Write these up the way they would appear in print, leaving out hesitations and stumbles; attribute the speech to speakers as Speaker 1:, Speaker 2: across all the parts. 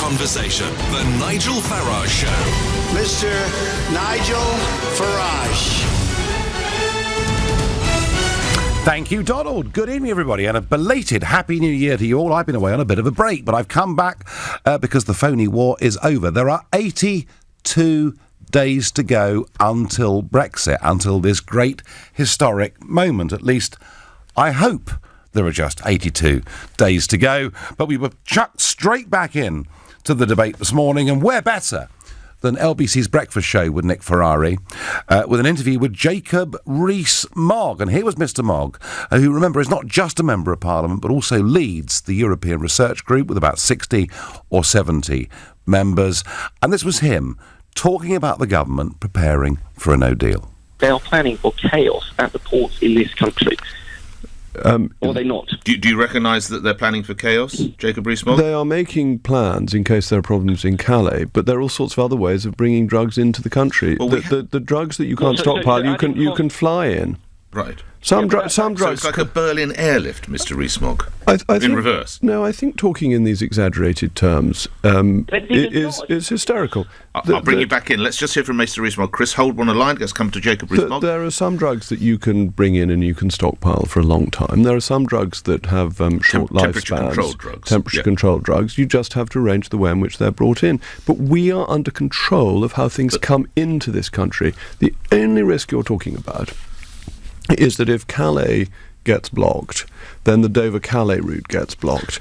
Speaker 1: conversation. The Nigel Farage Show.
Speaker 2: Mr. Nigel Farage.
Speaker 3: Thank you, Donald. Good evening, everybody, and a belated Happy New Year to you all. I've been away on a bit of a break, but I've come back because the phony war is over. There are 82 days to go until Brexit, until this great historic moment. At least, I hope there are just 82 days to go. But we were chucked straight back in to the debate this morning, and where better than LBC's Breakfast Show with Nick Ferrari, with an interview with Jacob Rees-Mogg. And here was Mr. Mogg, who, remember, is not just a Member of Parliament, but also leads the European Research Group with about 60 or 70 members. And this was him talking about the government preparing for a no deal.
Speaker 4: They are planning for chaos at the ports in this country. Or are they not?
Speaker 5: Do you recognise that they're planning for chaos, Jacob Rees-Mogg?
Speaker 6: They are making plans in case there are problems in Calais, but there are all sorts of other ways of bringing drugs into the country. Well, the drugs that you can't stockpile, you can fly in.
Speaker 5: Right.
Speaker 6: Some drugs.
Speaker 5: So it's like a Berlin airlift, Mr. Rees-Mogg, in reverse.
Speaker 6: No, I think talking in these exaggerated terms is hysterical.
Speaker 5: I'll bring you back in. Let's just hear from Mr. Rees-Mogg. Chris, hold one line. Let's come to Jacob Rees-Mogg.
Speaker 6: There are some drugs that you can bring in and you can stockpile for a long time. There are some drugs that have short lifespans.
Speaker 5: Temperature-controlled drugs.
Speaker 6: Temperature-controlled drugs. You just have to arrange the way in which they're brought in. But we are under control of how things come into this country. The only risk you're talking about is that if Calais gets blocked, then the Dover-Calais route gets blocked.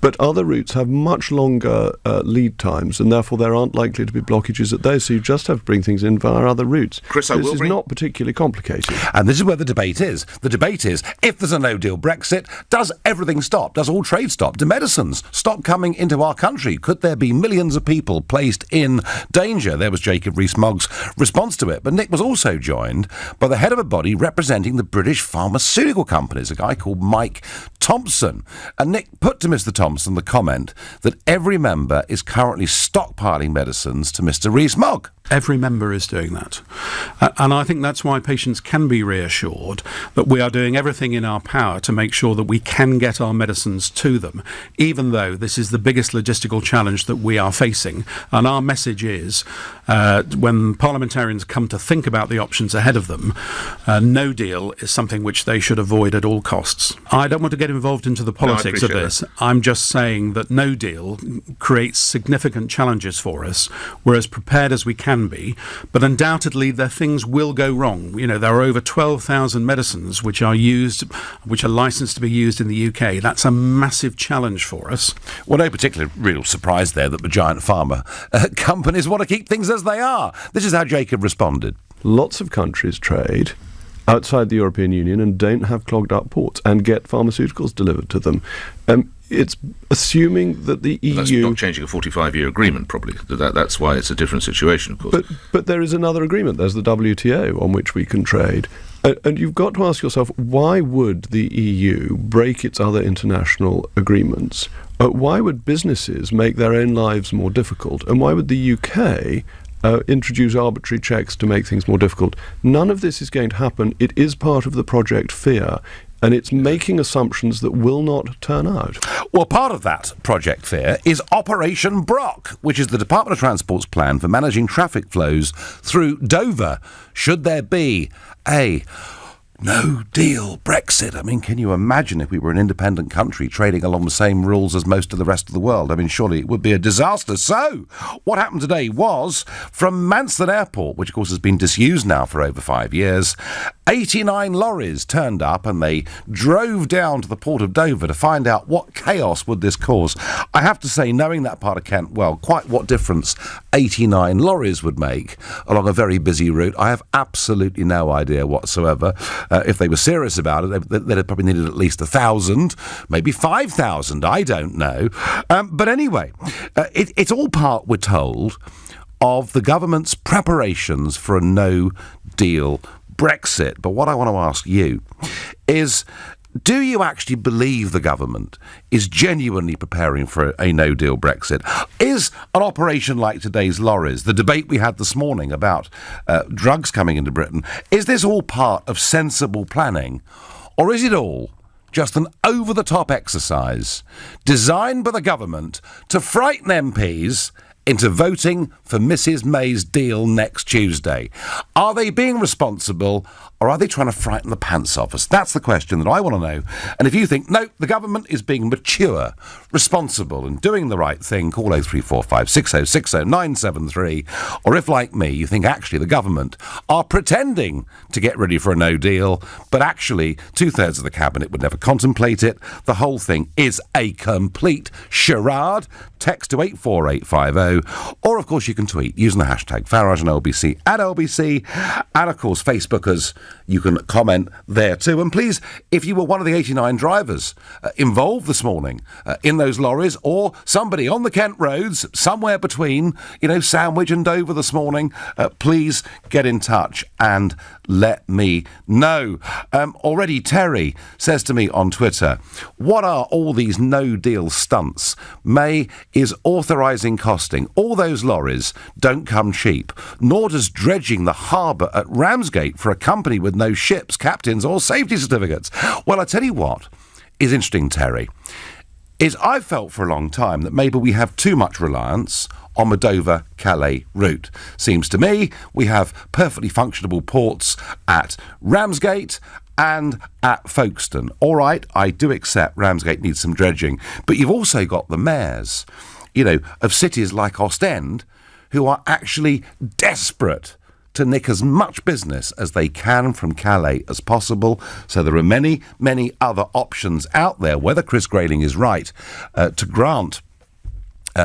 Speaker 6: But other routes have much longer lead times, and therefore there aren't likely to be blockages at those, so you just have to bring things in via other routes.
Speaker 5: Chris,
Speaker 6: this is not particularly complicated.
Speaker 3: And this is where the debate is. The debate is, if there's a no-deal Brexit, does everything stop? Does all trade stop? Do medicines stop coming into our country? Could there be millions of people placed in danger? There was Jacob Rees-Mogg's response to it. But Nick was also joined by the head of a body representing the British pharmaceutical companies, a guy called Mike Thompson. And Nick put to Mr. Thompson the comment that every member is currently stockpiling medicines to Mr. Rees-Mogg.
Speaker 7: Every member is doing that. And I think that's why patients can be reassured that we are doing everything in our power to make sure that we can get our medicines to them, even though this is the biggest logistical challenge that we are facing. And our message is, when parliamentarians come to think about the options ahead of them, no deal is something which they should avoid at all costs. I don't want to get involved into the politics of this. I'm just saying that no deal creates significant challenges for us. We're as prepared as we can be, but undoubtedly things will go wrong. You know, there are over 12,000 medicines which are licensed to be used in the UK. That's a massive challenge for us.
Speaker 3: Well, no particular real surprise there that the giant pharma companies want to keep things as they are. This is how Jacob responded.
Speaker 6: Lots of countries trade outside the European Union and don't have clogged up ports and get pharmaceuticals delivered to them. It's assuming that the EU...
Speaker 5: That's not changing a 45-year agreement, probably. That's why it's a different situation, of course.
Speaker 6: But there is another agreement. There's the WTO on which we can trade. And you've got to ask yourself, why would the EU break its other international agreements? Why would businesses make their own lives more difficult? And why would the UK introduce arbitrary checks to make things more difficult? None of this is going to happen. It is part of the Project Fear. And it's making assumptions that will not turn out.
Speaker 3: Well, part of that Project Fear is Operation Brock, which is the Department of Transport's plan for managing traffic flows through Dover, should there be a no-deal Brexit. I mean, can you imagine if we were an independent country trading along the same rules as most of the rest of the world? I mean, surely it would be a disaster. So, what happened today was, from Manston Airport, which of course has been disused now for over 5 years, 89 lorries turned up and they drove down to the port of Dover to find out what chaos would this cause. I have to say, knowing that part of Kent well, quite what difference 89 lorries would make along a very busy route, I have absolutely no idea whatsoever. If they were serious about it, they'd have probably needed at least 1,000, maybe 5,000, I don't know. But anyway, it's all part, we're told, of the government's preparations for a no-deal Brexit. But what I want to ask you is, do you actually believe the government is genuinely preparing for a no-deal Brexit? Is an operation like today's lorries, the debate we had this morning about drugs coming into Britain, is this all part of sensible planning? Or is it all just an over-the-top exercise designed by the government to frighten MPs into voting for Mrs May's deal next Tuesday? Are they being responsible, or are they trying to frighten the pants off us? That's the question that I want to know. And if you think, no, the government is being mature, responsible and doing the right thing, call 0345 6060 973. Or if, like me, you think actually the government are pretending to get ready for a no deal, but actually 2/3 of the cabinet would never contemplate it, the whole thing is a complete charade, text to 84850. Or, of course, you can tweet using the hashtag Farage and LBC at LBC. And, of course, Facebookers, you can comment there too. And please, if you were one of the 89 drivers involved this morning in those lorries, or somebody on the Kent roads somewhere between, Sandwich and Dover this morning, please get in touch and let me know. Already Terry says to me on Twitter, what are all these no-deal stunts? May is authorising costing. All those lorries don't come cheap, nor does dredging the harbour at Ramsgate for a company with no ships, captains or safety certificates. Well, I tell you what is interesting, Terry, is I've felt for a long time that maybe we have too much reliance on the Dover-Calais route. Seems to me we have perfectly functionable ports at Ramsgate and at Folkestone. All right, I do accept Ramsgate needs some dredging, but you've also got the mayors, of cities like Ostend who are actually desperate to nick as much business as they can from Calais as possible. So there are many, many other options out there, whether Chris Grayling is right to grant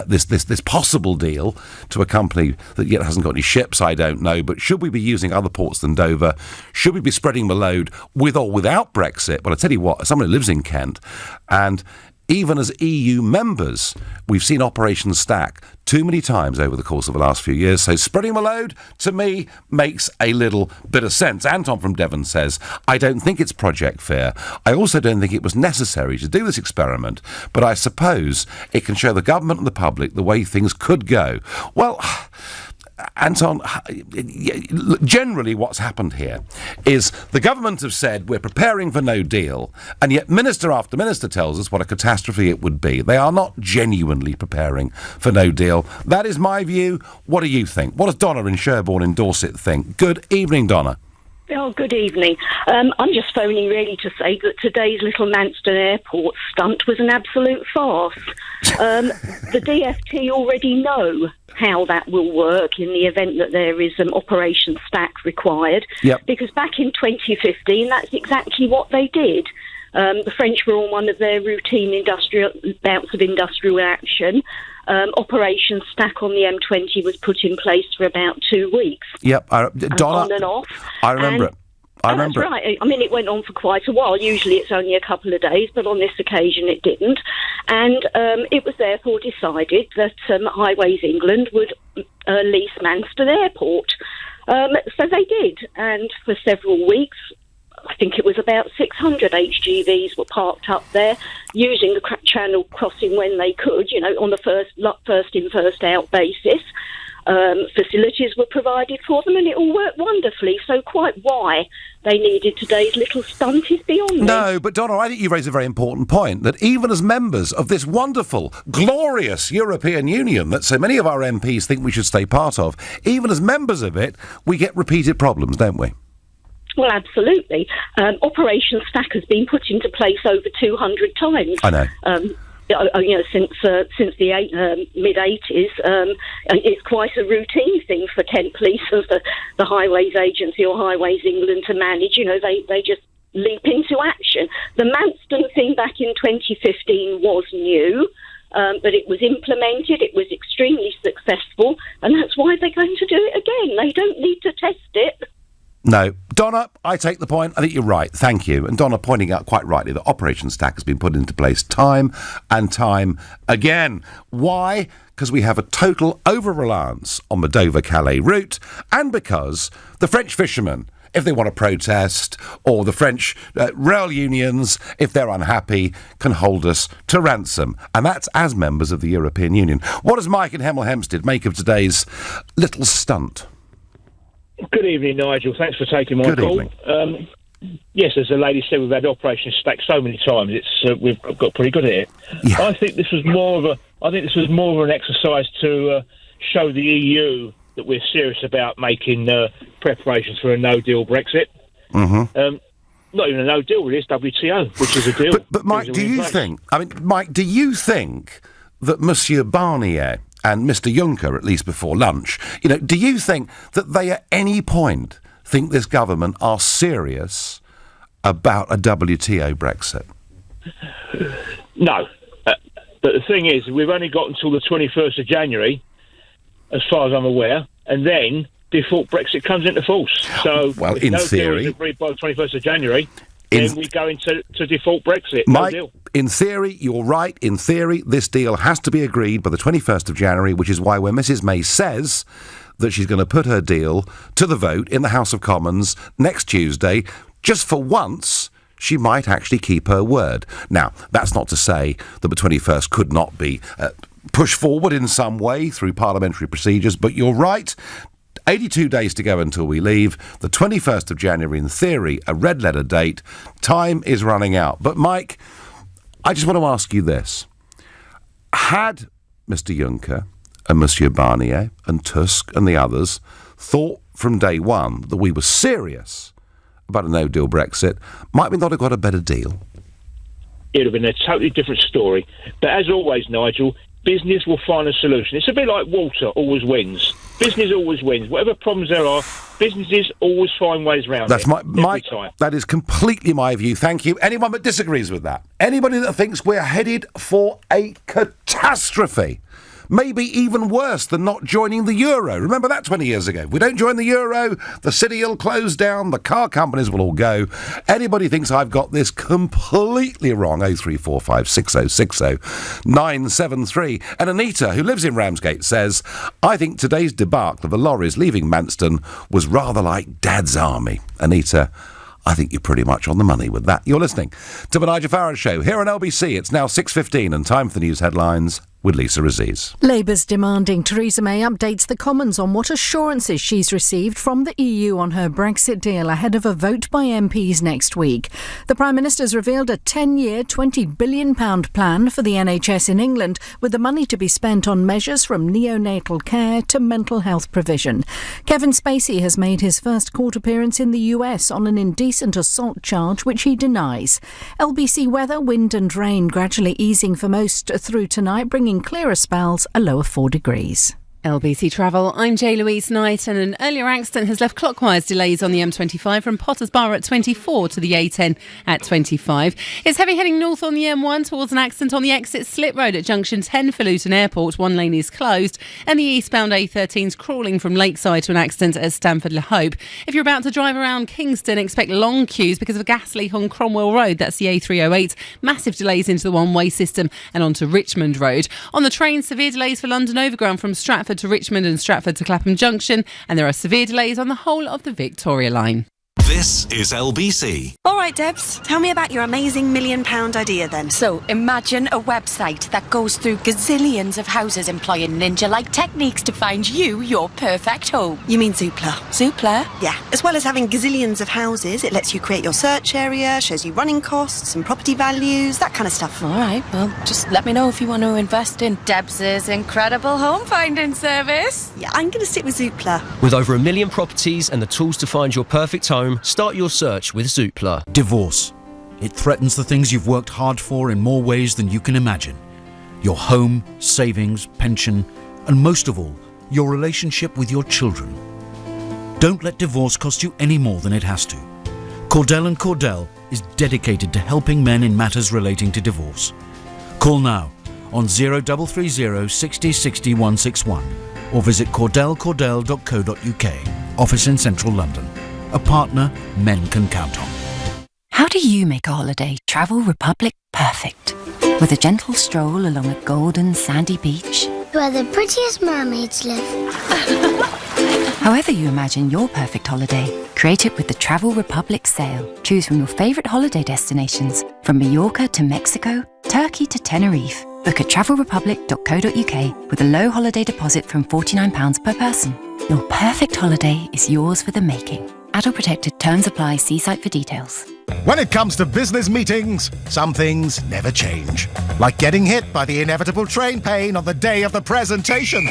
Speaker 3: this possible deal to a company that yet hasn't got any ships, I don't know. But should we be using other ports than Dover? Should we be spreading the load with or without Brexit? Well, I tell you what, as someone who lives in Kent, and even as EU members, we've seen Operation Stack too many times over the course of the last few years. So spreading the load, to me, makes a little bit of sense. Anton from Devon says, I don't think it's project fair. I also don't think it was necessary to do this experiment, but I suppose it can show the government and the public the way things could go. Well, Anton, generally what's happened here is the government have said we're preparing for no deal, and yet minister after minister tells us what a catastrophe it would be. They are not genuinely preparing for no deal. That is my view. What do you think? What does Donna in Sherborne in Dorset think? Good evening, Donna.
Speaker 8: Oh, good evening. I'm just phoning really to say that today's little Manston airport stunt was an absolute farce. The DfT already know how that will work in the event that there is an Operation Stack required.
Speaker 3: Yep.
Speaker 8: Because back in 2015, that's exactly what they did. The French were on one of their routine bouts of industrial action. Operation Stack on the M20 was put in place for about 2 weeks.
Speaker 3: Yep, Donna,
Speaker 8: on and off.
Speaker 3: I remember it.
Speaker 8: That's right. I mean, it went on for quite a while. Usually it's only a couple of days, but on this occasion it didn't. And it was therefore decided that Highways England would lease Manston Airport. So they did. And for several weeks, I think it was about 600 HGVs were parked up there using the channel crossing when they could, on the first in, first out basis. Facilities were provided for them and it all worked wonderfully. So quite why they needed today's little stunt is beyond me.
Speaker 3: No, but Donna, I think you raise a very important point, that even as members of this wonderful, glorious European Union that so many of our MPs think we should stay part of, even as members of it, we get repeated problems, don't we?
Speaker 8: Well, absolutely. Operation Stack has been put into place over 200 times.
Speaker 3: I know.
Speaker 8: Since the mid-80s, it's quite a routine thing for Kent Police of the Highways Agency or Highways England to manage. They just leap into action. The Manston thing back in 2015 was new, but it was implemented. It was extremely successful, and that's why they're going to do it again. They don't need to test it.
Speaker 3: No. Donna, I take the point. I think you're right. Thank you. And Donna pointing out quite rightly that Operation Stack has been put into place time and time again. Why? Because we have a total over-reliance on the Dover-Calais route, and because the French fishermen, if they want to protest, or the French rail unions, if they're unhappy, can hold us to ransom. And that's as members of the European Union. What does Mike in Hemel Hempstead make of today's little stunt?
Speaker 9: Good evening, Nigel. Thanks for taking my call. Yes, as the lady said, we've had Operation Stack so many times. We've got pretty good at it.
Speaker 3: Yeah.
Speaker 9: I think this was more of an exercise to show the EU that we're serious about making preparations for a no-deal Brexit.
Speaker 3: Mm-hmm.
Speaker 9: Not even a no-deal, really. It's WTO, which is a deal.
Speaker 3: But Mike, do you think that Monsieur Barnier and Mr. Juncker, at least before lunch, do you think that they at any point think this government are serious about a WTO Brexit?
Speaker 9: No. But the thing is, we've only got until the 21st of January, as far as I'm aware, and then default Brexit comes into force. So,
Speaker 3: well,
Speaker 9: if
Speaker 3: in
Speaker 9: no
Speaker 3: theory,
Speaker 9: deal is agreed by the 21st of January, then we go into default Brexit.
Speaker 3: Mike,
Speaker 9: no deal.
Speaker 3: In theory, you're right. In theory, this deal has to be agreed by the 21st of January, which is why when Mrs May says that she's going to put her deal to the vote in the House of Commons next Tuesday, just for once, she might actually keep her word. Now, that's not to say that the 21st could not be pushed forward in some way through parliamentary procedures, but you're right. 82 days to go until we leave. The 21st of January, in theory, a red-letter date. Time is running out. But, Mike, I just want to ask you this. Had Mr Juncker and Monsieur Barnier and Tusk and the others thought from day one that we were serious about a no-deal Brexit, might we not have got a better deal?
Speaker 9: It would have been a totally different story. But as always, Nigel, business will find a solution. It's a bit like water always wins. Business always wins. Whatever problems there are, businesses always find ways around
Speaker 3: That's
Speaker 9: it.
Speaker 3: Mike,
Speaker 9: time.
Speaker 3: that is completely my view. Thank you. Anyone that disagrees with that? Anybody that thinks we're headed for a catastrophe? Maybe even worse than not joining the euro. Remember that 20 years ago? If we don't join the euro, the city will close down, the car companies will all go. Anybody thinks I've got this completely wrong? 0345 6060 973. And Anita, who lives in Ramsgate, says, I think today's debacle of the lorries leaving Manston was rather like Dad's Army. Anita, I think you're pretty much on the money with that. You're listening to the Nigel Farage Show here on LBC. It's now 6:15 and time for the news headlines with Lisa Aziz.
Speaker 10: Labour's demanding Theresa May updates the Commons on what assurances she's received from the EU on her Brexit deal ahead of a vote by MPs next week. The Prime Minister's revealed a 10-year, £20 billion plan for the NHS in England, with the money to be spent on measures from neonatal care to mental health provision. Kevin Spacey has made his first court appearance in the US on an indecent assault charge, which he denies. LBC weather, wind and rain gradually easing for most through tonight, bringing clearer spells, a low of 4 degrees.
Speaker 11: LBC Travel, I'm J-Louise Knight, and an earlier accident has left clockwise delays on the M25 from Potters Bar at 24 to the A10 at 25. It's heavy heading north on the M1 towards an accident on the exit slip road at junction 10 for Luton Airport. One lane is closed, and the eastbound A13's crawling from Lakeside to an accident at Stamford Le Hope. If you're about to drive around Kingston, expect long queues because of a gas leak on Cromwell Road. That's the A308. Massive delays into the one-way system and onto Richmond Road. On the train, severe delays for London Overground from Stratford to Richmond and Stratford to Clapham Junction, and there are severe delays on the whole of the Victoria line.
Speaker 1: This is LBC.
Speaker 12: All right, Debs, tell me about your amazing £1 million idea then.
Speaker 13: So, imagine a website that goes through gazillions of houses employing ninja-like techniques to find you your perfect home.
Speaker 12: You mean Zoopla?
Speaker 13: Zoopla?
Speaker 12: Yeah. As well as having gazillions of houses, it lets you create your search area, shows you running costs and property values, that kind of stuff.
Speaker 13: All right, well, just let me know if you want to invest in Debs' incredible home finding service.
Speaker 12: Yeah, I'm going to stick with Zoopla.
Speaker 14: With over 1 million properties and the tools to find your perfect home, start your search with Zoopla.
Speaker 15: Divorce. It threatens the things you've worked hard for in more ways than you can imagine. Your home, savings, pension, and most of all, your relationship with your children. Don't let divorce cost you any more than it has to. Cordell & Cordell is dedicated to helping men in matters relating to divorce. Call now on 0330 60 60 161 or visit cordellcordell.co.uk. Office in central London. A partner men can count on.
Speaker 13: How do you make a holiday Travel Republic perfect? With a gentle stroll along a golden sandy beach,
Speaker 16: where the prettiest mermaids live.
Speaker 13: However you imagine your perfect holiday, create it with the Travel Republic sale. Choose from your favourite holiday destinations, from Mallorca to Mexico, Turkey to Tenerife. Book at travelrepublic.co.uk with a low holiday deposit from £49 per person. Your perfect holiday is yours for the making. Battle-protected terms apply. See site for details.
Speaker 17: When it comes to business meetings, some things never change. Like getting hit by the inevitable train pain on the day of the presentation.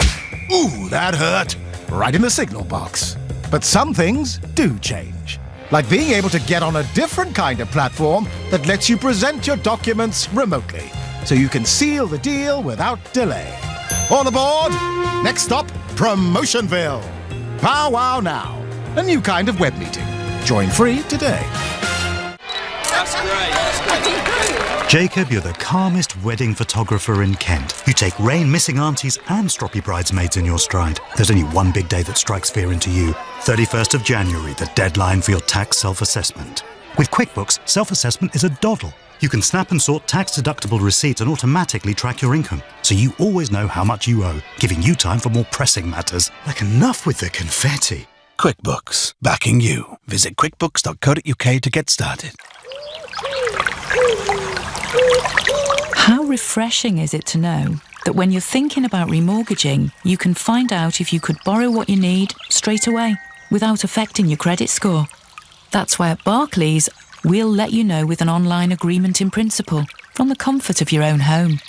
Speaker 17: Ooh, that hurt. Right in the signal box. But some things do change. Like being able to get on a different kind of platform that lets you present your documents remotely, so you can seal the deal without delay. All aboard! Next stop, Promotionville. Powwow now. A new kind of web meeting. Join free today.
Speaker 18: That's great. Jacob, you're the calmest wedding photographer in Kent. You take rain, missing aunties and stroppy bridesmaids in your stride. There's only one big day that strikes fear into you. 31st of January, the deadline for your tax self-assessment. With QuickBooks, self-assessment is a doddle. You can snap and sort tax-deductible receipts and automatically track your income, so you always know how much you owe, giving you time for more pressing matters. Like, enough with the confetti.
Speaker 17: QuickBooks, backing you. Visit quickbooks.co.uk to get started.
Speaker 19: How refreshing is it to know that when you're thinking about remortgaging, you can find out if you could borrow what you need straight away without affecting your credit score? That's why at Barclays, we'll let you know with an online agreement in principle from the comfort of your own home.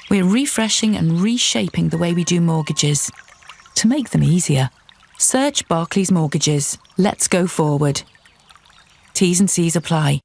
Speaker 19: We're refreshing and reshaping the way we do mortgages to make them easier. Search Barclays Mortgages. Let's go forward. T's and C's apply.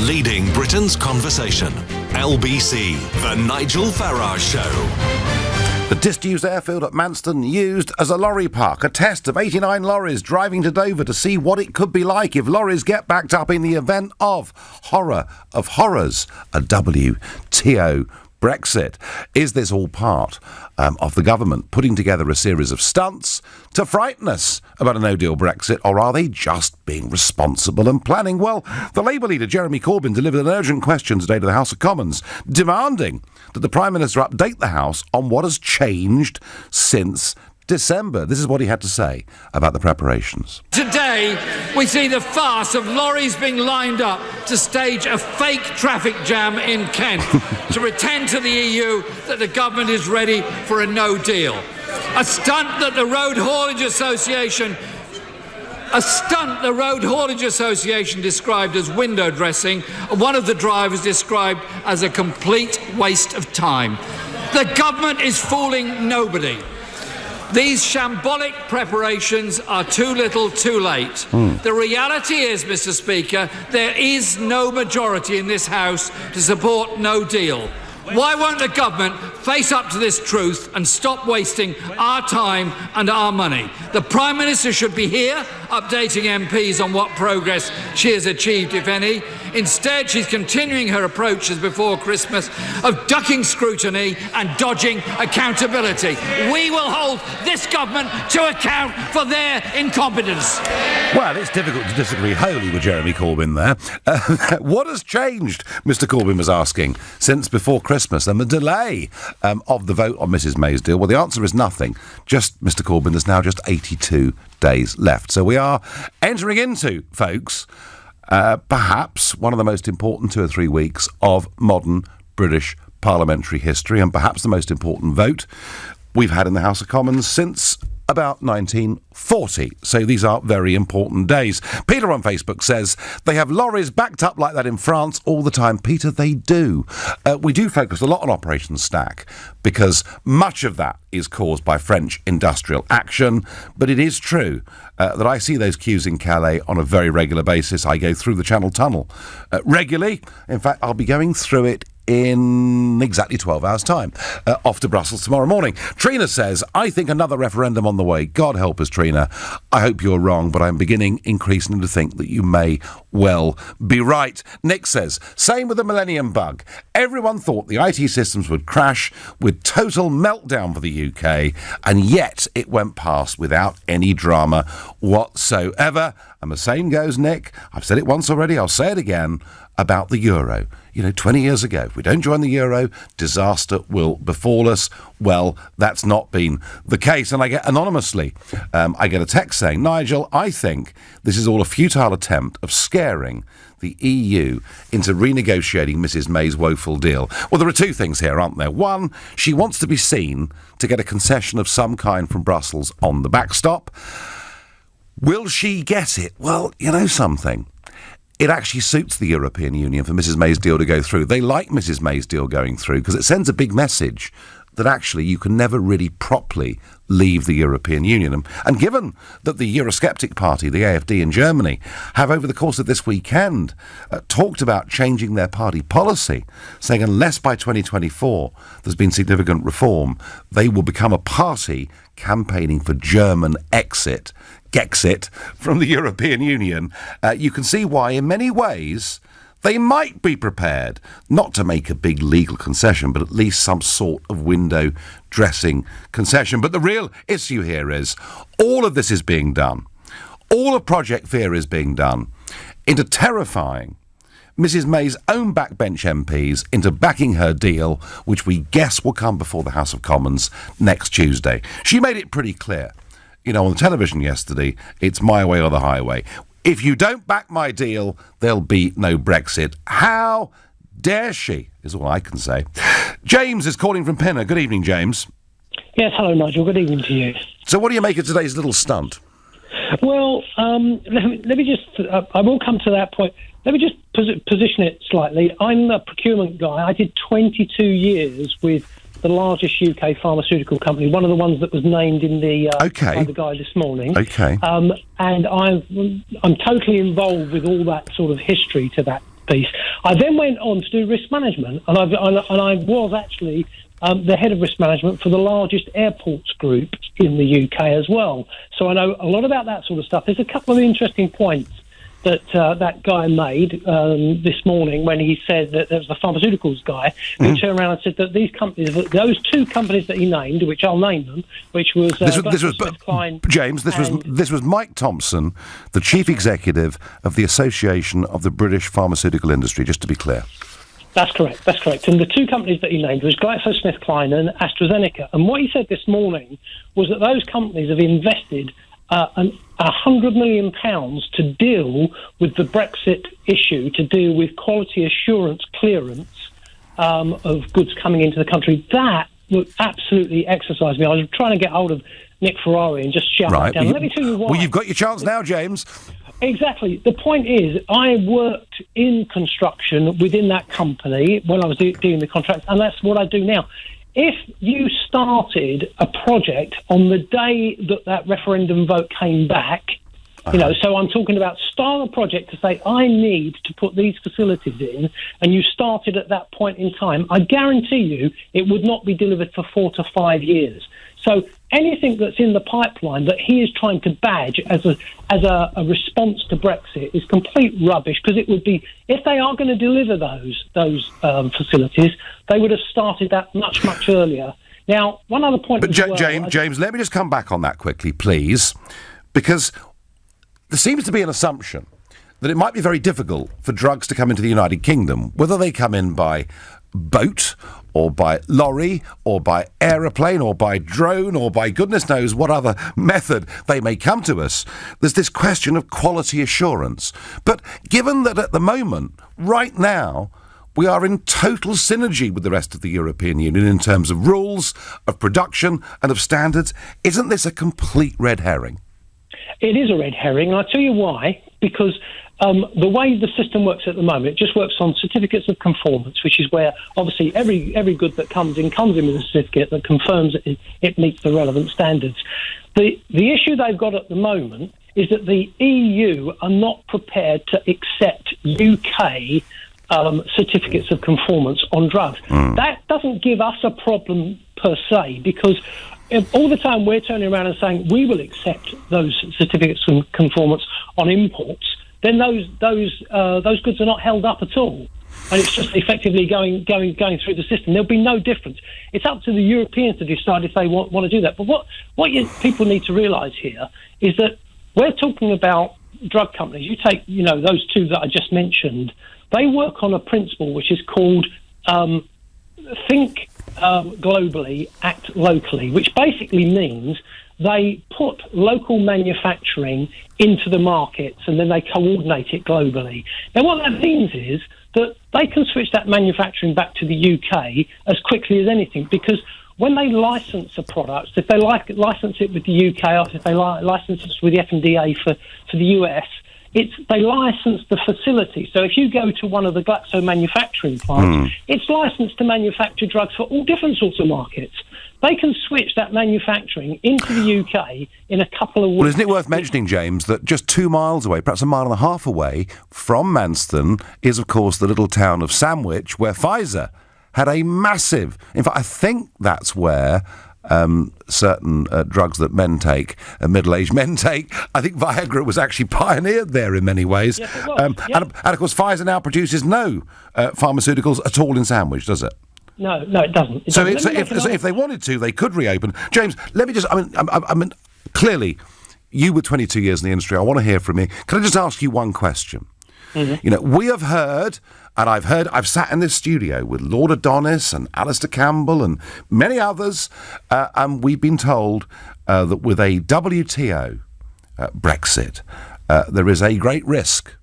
Speaker 1: Leading Britain's conversation. LBC, The Nigel Farage Show.
Speaker 3: The disused airfield at Manston used as a lorry park. A test of 89 lorries driving to Dover to see what it could be like if lorries get backed up in the event of horror of horrors, a WTO Brexit. Is this all part of the government putting together a series of stunts to frighten us about a no-deal Brexit, or are they just being responsible and planning? Well, the Labour leader, Jeremy Corbyn, delivered an urgent question today to the House of Commons, demanding that the Prime Minister update the House on what has changed since December. This is what he had to say about the preparations.
Speaker 20: Today, we see the farce of lorries being lined up to stage a fake traffic jam in Kent to pretend to the EU that the government is ready for a no deal. A stunt that the Road Haulage Association described as window dressing, and one of the drivers described as a complete waste of time. The government is fooling nobody. These shambolic preparations are too little too late. The reality is, Mr. Speaker, there is no majority in this House to support no deal. Why won't the government face up to this truth and stop wasting our time and our money? The Prime Minister should be here updating MPs on what progress she has achieved, if any. Instead, she's continuing her approach as before Christmas of ducking scrutiny and dodging accountability. We will hold this government to account for their incompetence.
Speaker 3: Well, it's difficult to disagree wholly with Jeremy Corbyn there. What has changed, Mr Corbyn was asking, since before Christmas and the delay of the vote on Mrs May's deal? Well, the answer is nothing. Just, Mr Corbyn, there's now just 82 days left. So we are entering into, folks, perhaps one of the most important 2 or 3 weeks of modern British parliamentary history, and perhaps the most important vote we've had in the House of Commons since about 1940. So these are very important days. Peter on Facebook says, they have lorries backed up like that in France all the time. Peter, they do. We do focus a lot on Operation Stack because much of that is caused by French industrial action. But it is true that I see those queues in Calais on a very regular basis. I go through the Channel Tunnel regularly. In fact, I'll be going through it in exactly 12 hours' time, off to Brussels tomorrow morning. Trina says, I think another referendum on the way. God help us, Trina. I hope you're wrong, but I'm beginning increasingly to think that you may well be right. Nick says, same with the Millennium Bug. Everyone thought the IT systems would crash with total meltdown for the UK, and yet it went past without any drama whatsoever. And the same goes, Nick, I've said it once already, I'll say it again, about the euro. 20 years ago, if we don't join the euro, disaster will befall us. Well, that's not been the case. And I get anonymously, I get a text saying, Nigel, I think this is all a futile attempt of scaring the EU into renegotiating Mrs May's woeful deal. Well, there are two things here, aren't there? One, she wants to be seen to get a concession of some kind from Brussels on the backstop. Will she get it? Well, you know something. It actually suits the European Union for Mrs May's deal to go through. They like Mrs May's deal going through because it sends a big message that actually you can never really properly leave the European Union. And given that the Eurosceptic party, the AfD in Germany, have over the course of this weekend talked about changing their party policy, saying unless by 2024 there's been significant reform, they will become a party campaigning for German Gexit from the European Union, you can see why in many ways they might be prepared not to make a big legal concession, but at least some sort of window dressing concession. But the real issue here is all of this is being done. All of Project Fear is being done into terrifying Mrs May's own backbench MPs into backing her deal, which we guess will come before the House of Commons next Tuesday. She made it pretty clear, you know, on the television yesterday, it's my way or the highway. If you don't back my deal, there'll be no Brexit. How dare she, is all I can say. James is calling from Pinner. Good evening, James.
Speaker 21: Yes, hello, Nigel. Good evening to you.
Speaker 3: So what do you make of today's little stunt?
Speaker 21: Well, let me just... I will come to that point. Let me just position it slightly. I'm a procurement guy. I did 22 years with the largest UK pharmaceutical company, one of the ones that was named in the by the guy this morning.
Speaker 3: Okay.
Speaker 21: And I'm totally involved with all that sort of history to that piece. I then went on to do risk management, and I was actually the head of risk management for the largest airports group in the UK as well. So I know a lot about that sort of stuff. There's a couple of interesting points that that guy made this morning when he said that there was the pharmaceuticals guy who turned around and said that these companies, those two companies that he named, which I'll name them, which was
Speaker 3: James. This was Mike Thompson, the chief executive of the Association of the British Pharmaceutical Industry. Just to be clear.
Speaker 21: That's correct. That's correct. And the two companies that he named was GlaxoSmithKline and AstraZeneca. And what he said this morning was that those companies have invested £100 million to deal with the Brexit issue, to deal with quality assurance clearance of goods coming into the country. That would absolutely exercise me. I was trying to get hold of Nick Ferrari and just shout that down. Let me tell you why.
Speaker 3: Well, you've got your chance now, James.
Speaker 21: Exactly. The point is, I worked in construction within that company when I was doing the contracts, and that's what I do now. If you started a project on the day that referendum vote came back, you know, so I'm talking about start a project to say, I need to put these facilities in, and you started at that point in time, I guarantee you it would not be delivered for 4 to 5 years. So anything that's in the pipeline that he is trying to badge as a response to Brexit is complete rubbish, because it would be, if they are going to deliver those facilities, they would have started that much earlier. Now, one other point.
Speaker 3: But James, let me just come back on that quickly, please, because there seems to be an assumption that it might be very difficult for drugs to come into the United Kingdom, whether they come in by boat or by lorry or by aeroplane or by drone or by goodness knows what other method they may come to us. There's this question of quality assurance. But given that at the moment, right now, we are in total synergy with the rest of the European Union in terms of rules, of production and of standards, isn't this a complete red herring?
Speaker 21: It is a red herring, and I'll tell you why. Because the way the system works at the moment, it just works on certificates of conformance, which is where obviously every good that comes in with a certificate that confirms it meets the relevant standards. The issue they've got at the moment is that the EU are not prepared to accept UK certificates of conformance on drugs. That doesn't give us a problem per se, because all the time we're turning around and saying we will accept those certificates of conformance on imports, then those goods are not held up at all, and it's just effectively going through the system. There'll be no difference. It's up to the Europeans to decide if they want to do that. But what people need to realise here is that we're talking about drug companies. You take those two that I just mentioned. They work on a principle which is called think globally, act locally, which basically means they put local manufacturing into the markets and then they coordinate it globally. Now, what that means is that they can switch that manufacturing back to the UK as quickly as anything, because when they license a product, if they license it with the UK or if they license it with the FDA for the US, they license the facility. So if you go to one of the Glaxo manufacturing plants, it's licensed to manufacture drugs for all different sorts of markets. They can switch that manufacturing into the UK in a couple of weeks.
Speaker 3: Well, isn't it worth mentioning, James, that just 2 miles away, perhaps 1.5 miles away from Manston, is, of course, the little town of Sandwich, where Pfizer had a massive... In fact, I think that's where... certain drugs that middle-aged men take. I think Viagra was actually pioneered there in many ways.
Speaker 21: Yes, it was.
Speaker 3: And of course, Pfizer now produces no pharmaceuticals at all in Sandwich, does it?
Speaker 21: No, it doesn't.
Speaker 3: If they wanted to, they could reopen. James, let me just... I mean, clearly, you were 22 years in the industry. I want to hear from you. Can I just ask you one question? Mm-hmm. You know, we have heard... And I've sat in this studio with Lord Adonis and Alistair Campbell and many others, and we've been told that with a WTO Brexit, there is a great risk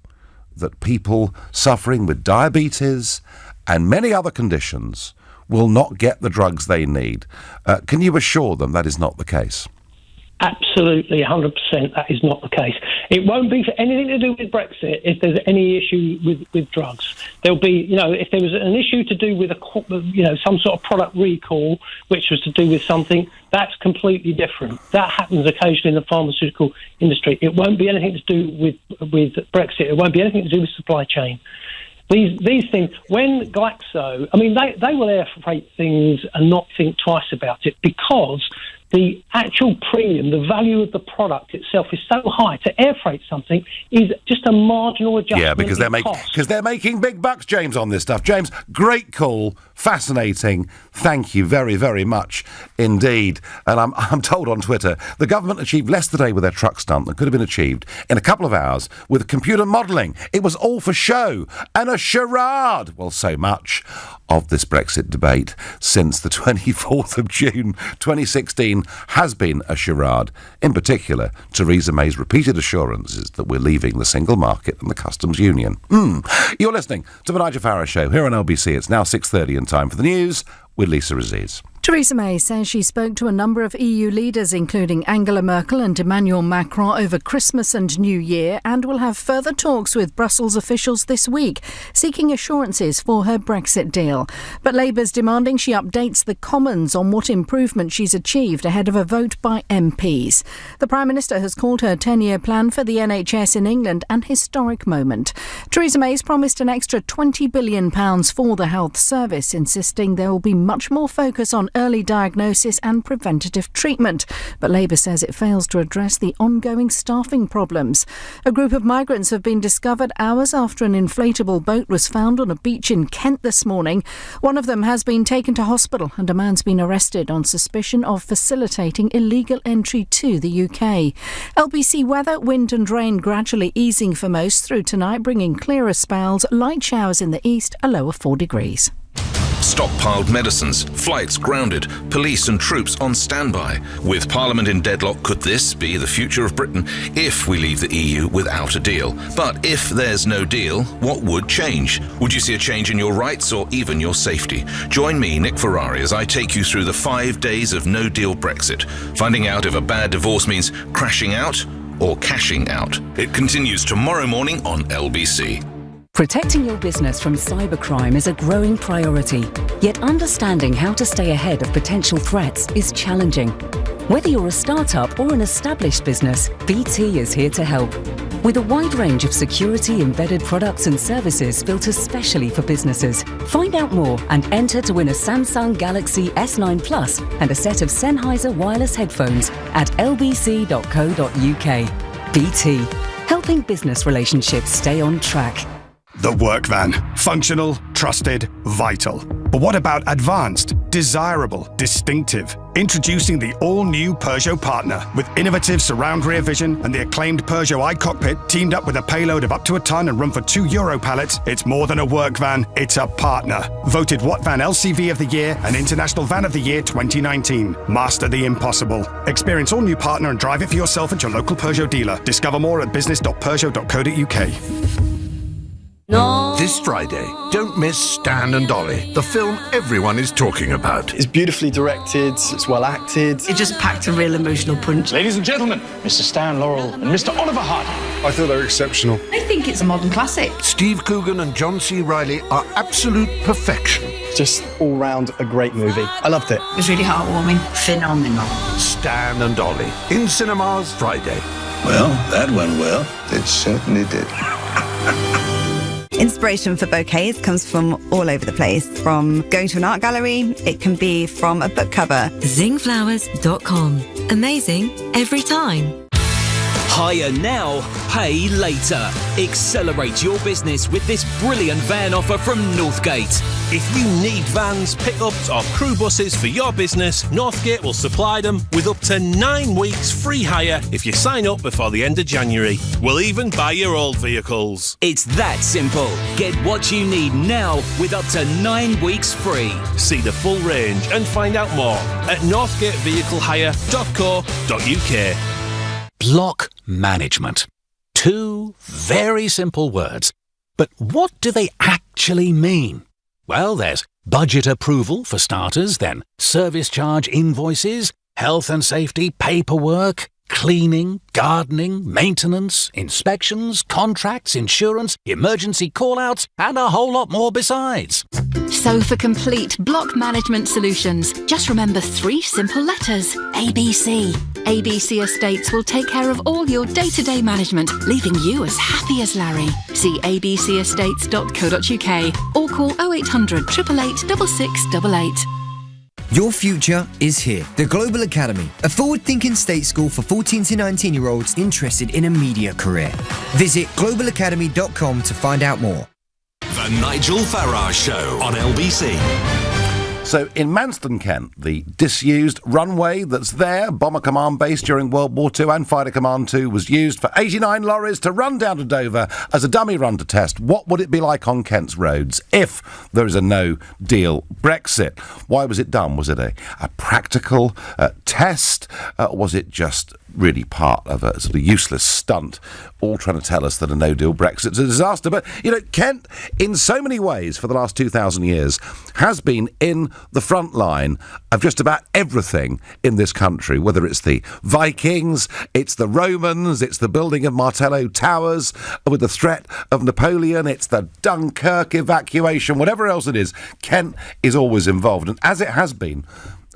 Speaker 3: that people suffering with diabetes and many other conditions will not get the drugs they need. Can you assure them that is not the case?
Speaker 21: Absolutely, 100%. That is not the case. It won't be for anything to do with Brexit if there's any issue with drugs. There'll be, if there was an issue to do with some sort of product recall, which was to do with something, that's completely different. That happens occasionally in the pharmaceutical industry. It won't be anything to do with Brexit. It won't be anything to do with supply chain. These things, when Glaxo, they will air freight things and not think twice about it because the actual premium, the value of the product itself is so high. To air freight something is just a marginal adjustment.
Speaker 3: Yeah, because they're making big bucks, James, on this stuff. James, great call, fascinating. Thank you very, very much indeed. And I'm told on Twitter the government achieved less today with their truck stunt than could have been achieved in a couple of hours with computer modelling. It was all for show and a charade. Well, so much of this Brexit debate since the 24th of June 2016 has been a charade. In particular, Theresa May's repeated assurances that we're leaving the single market and the customs union. You're listening to the Nigel Farage Show here on LBC. It's now 6:30 and time for the news with Lisa Aziz.
Speaker 10: Theresa May says she spoke to a number of EU leaders, including Angela Merkel and Emmanuel Macron, over Christmas and New Year, and will have further talks with Brussels officials this week, seeking assurances for her Brexit deal. But Labour's demanding she updates the Commons on what improvement she's achieved ahead of a vote by MPs. The Prime Minister has called her 10-year plan for the NHS in England an historic moment. Theresa May's promised an extra £20 billion for the health service, insisting there will be much more focus on early diagnosis and preventative treatment. But Labour says it fails to address the ongoing staffing problems. A group of migrants have been discovered hours after an inflatable boat was found on a beach in Kent this morning. One of them has been taken to hospital and a man's been arrested on suspicion of facilitating illegal entry to the UK. LBC weather, wind and rain gradually easing for most through tonight, bringing clearer spells, light showers in the east, a low of 4 degrees.
Speaker 5: Stockpiled medicines, flights grounded, police and troops on standby. With Parliament in deadlock, could this be the future of Britain if we leave the EU without a deal? But if there's no deal, what would change? Would you see a change in your rights or even your safety? Join me, Nick Ferrari, as I take you through the 5 days of no-deal Brexit, finding out if a bad divorce means crashing out or cashing out. It continues tomorrow morning on LBC.
Speaker 2: Protecting your business from cybercrime is a growing priority, yet understanding how to stay ahead of potential threats is challenging. Whether you're a startup or an established business, BT is here to help. With a wide range of security-embedded products and services built especially for businesses. Find out more and enter to win a Samsung Galaxy S9 Plus and a set of Sennheiser wireless headphones at lbc.co.uk. BT, helping business relationships stay on track.
Speaker 22: The work van. Functional, trusted, vital. But what about advanced, desirable, distinctive? Introducing the all-new Peugeot Partner with innovative surround rear vision and the acclaimed Peugeot iCockpit teamed up with a payload of up to a tonne and room for 2 Euro pallets. It's more than a work van, it's a partner. Voted What Van LCV of the Year and International Van of the Year 2019. Master the impossible. Experience all new Partner and drive it for yourself at your local Peugeot dealer. Discover more at business.peugeot.co.uk.
Speaker 4: This Friday, don't miss Stan and Ollie, the film everyone is talking about.
Speaker 7: It's beautifully directed, it's well acted.
Speaker 23: It just packed a real emotional punch.
Speaker 24: Ladies and gentlemen, Mr. Stan Laurel and Mr. Oliver Hardy.
Speaker 7: I thought they were exceptional.
Speaker 23: I think it's a modern classic.
Speaker 4: Steve Coogan and John C. Reilly are absolute perfection.
Speaker 7: Just all round a great movie. I loved it.
Speaker 23: It was really heartwarming. Phenomenal.
Speaker 4: Stan and Ollie, in cinemas Friday.
Speaker 25: Well, that went well. It certainly did.
Speaker 26: Inspiration for bouquets comes from all over the place. From going to an art gallery, it can be from a book cover.
Speaker 27: Zingflowers.com. Amazing every time.
Speaker 28: Hire now, pay later. Accelerate your business with this brilliant van offer from Northgate.
Speaker 29: If you need vans, pickups or crew buses for your business, Northgate will supply them with up to 9 weeks free hire if you sign up before the end of January. We'll even buy your old vehicles.
Speaker 28: It's that simple. Get what you need now with up to 9 weeks free.
Speaker 29: See the full range and find out more at northgatevehiclehire.co.uk.
Speaker 15: Block management. 2 very simple words. But what do they actually mean? Well, there's budget approval for starters, then service charge invoices, health and safety paperwork, cleaning, gardening, maintenance, inspections, contracts, insurance, emergency call-outs, and a whole lot more besides.
Speaker 30: So for complete block management solutions, just remember 3 simple letters. ABC. ABC Estates will take care of all your day-to-day management, leaving you as happy as Larry. See abcestates.co.uk or call 0800 888 6688.
Speaker 31: Your future is here. The Global Academy, a forward-thinking state school for 14 to 19-year-olds interested in a media career. Visit globalacademy.com to find out more.
Speaker 1: The Nigel Farage Show on LBC.
Speaker 3: So in Manston, Kent, the disused runway that's there, Bomber Command Base during World War II and Fighter Command 2, was used for 89 lorries to run down to Dover as a dummy run to test what would it be like on Kent's roads if there is a no-deal Brexit. Why was it done? Was it a practical test? Was it just really part of a sort of useless stunt, all trying to tell us that a no-deal Brexit's a disaster? But, you know, Kent, in so many ways for the last 2,000 years, has been in the front line of just about everything in this country, whether it's the Vikings, it's the Romans, it's the building of Martello Towers with the threat of Napoleon, it's the Dunkirk evacuation, whatever else it is, Kent is always involved. And as it has been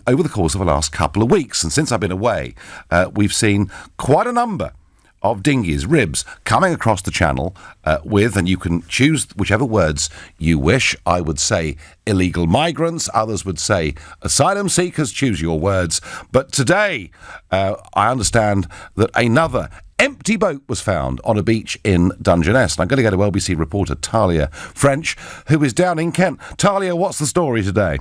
Speaker 3: over the course of the last couple of weeks, and since I've been away, we've seen quite a number of dinghies, ribs, coming across the channel with, and you can choose whichever words you wish. I would say illegal migrants, others would say asylum seekers, choose your words. But today, I understand that another empty boat was found on a beach in Dungeness. And I'm going to go to LBC reporter Talia French, who is down in Kent. Talia, what's the story today?